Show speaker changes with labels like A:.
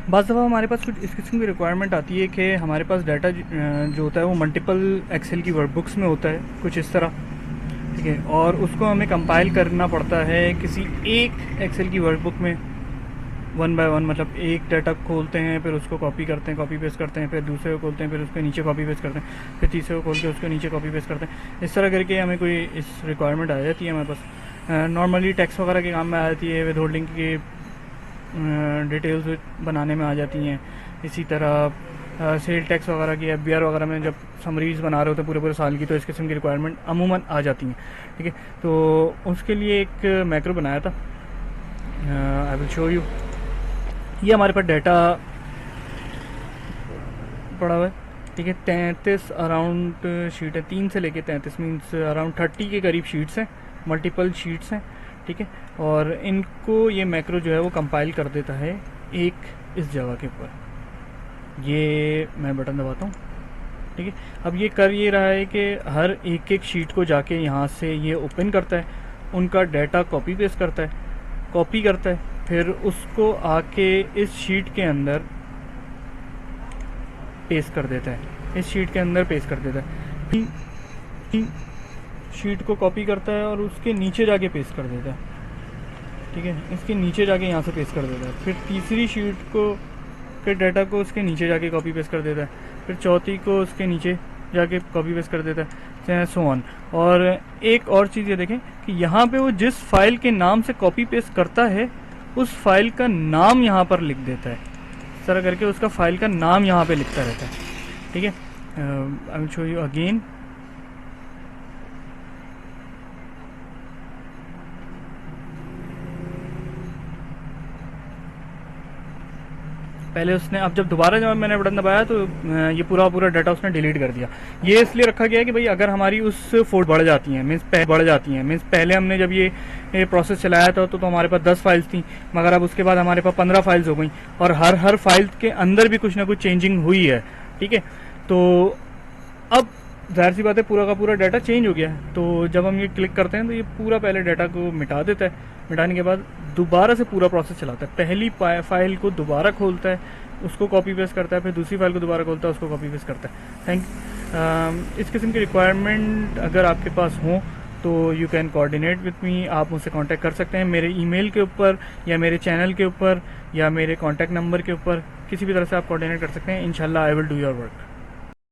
A: बाज़ दफ़ा हमारे पास कुछ इस किस्म की रिक्वायरमेंट आती है कि हमारे पास डाटा जो होता है वो मल्टीपल एक्सेल की वर्कबुक्स में होता है, कुछ इस तरह, ठीक है, और उसको हमें कंपाइल करना पड़ता है किसी एक एक्सेल की वर्कबुक में वन बाय वन। मतलब एक डाटा खोलते हैं, फिर उसको कॉपी करते हैं, कॉपी पेस्ट करते हैं, फिर दूसरे को खोलते हैं, फिर उसके नीचे कॉपी पेस्ट करते हैं, फिर तीसरे को खोल के उसके नीचे कॉपी पेस्ट करते हैं। इस तरह करके हमें कोई इस रिक्वायरमेंट आ जाती है हमारे पास। नॉर्मली टैक्स वगैरह के काम में आ जाती है, विद होल्डिंग की डिटेल्स बनाने में आ जाती हैं। इसी तरह सेल टैक्स वगैरह की, FBR वगैरह में जब समरीज बना रहे होते हैं पूरे पूरे साल की, तो इस किस्म की रिक्वायरमेंट अमूमन आ जाती हैं, ठीक है। तो उसके लिए एक मैक्रो बनाया था, आई विल शो यू। ये हमारे पास डाटा पड़ा हुआ है, ठीक है। 33 अराउंड शीट है, 3 से लेके 33 मीन्स अराउंड 30 के करीब शीट्स हैं, मल्टीपल शीट्स हैं, ठीक है। और इनको ये मैक्रो जो है वो कंपाइल कर देता है एक इस जगह के ऊपर। ये मैं बटन दबाता हूँ, ठीक है। अब ये कर ये रहा है कि हर एक एक शीट को जाके यहाँ से ये ओपन करता है, उनका डाटा कॉपी पेस्ट करता है, कॉपी करता है, फिर उसको आके इस शीट के अंदर पेस्ट कर देता है, इस शीट के अंदर पेस्ट कर देता है। शीट को कॉपी करता है और उसके नीचे जाके पेस्ट कर देता है, ठीक है। इसके नीचे जाके यहाँ से पेस्ट कर देता है, फिर तीसरी शीट को के डाटा को उसके नीचे जाके कॉपी पेस्ट कर देता है, फिर चौथी को उसके नीचे जाके कॉपी पेस्ट कर देता है, सो ऑन। और एक और चीज़ ये देखें कि यहाँ पे वो जिस फाइल के नाम से कॉपी पेस्ट करता है उस फाइल का नाम यहाँ पर लिख देता है। इस तरह करके उसका फाइल का नाम यहाँ पे लिखता रहता है, ठीक है। I will show you again. पहले उसने, अब जब दोबारा जब मैंने बटन दबाया तो ये पूरा डाटा उसने डिलीट कर दिया। ये इसलिए रखा गया है कि भाई अगर हमारी उस फोल्ड बढ़ जाती हैं, मीन्स पहले हमने जब ये प्रोसेस चलाया था तो हमारे पास 10 फाइल्स थी, मगर अब उसके बाद हमारे पास 15 फाइल्स हो गई, और हर फाइल के अंदर भी कुछ ना कुछ चेंजिंग हुई है, ठीक है। तो अब जाहिर सी बात है पूरा का पूरा डाटा चेंज हो गया है। तो जब हम ये क्लिक करते हैं तो ये पूरा पहले डाटा को मिटा देता है, मिटाने के बाद दोबारा से पूरा प्रोसेस चलाता है। पहली फाइल को दोबारा खोलता है, उसको कॉपी पेस्ट करता है, फिर दूसरी फाइल को दोबारा खोलता है, उसको कॉपी पेस्ट करता है। इस किस्म की रिक्वायरमेंट अगर आपके पास हो तो you can coordinate with me, आप मुझसे कांटेक्ट कर सकते हैं मेरे ईमेल के ऊपर या मेरे चैनल के ऊपर या मेरे कांटेक्ट नंबर के ऊपर, किसी भी तरह से आप कोऑर्डिनेट कर सकते हैं। इंशाल्लाह I will do your work.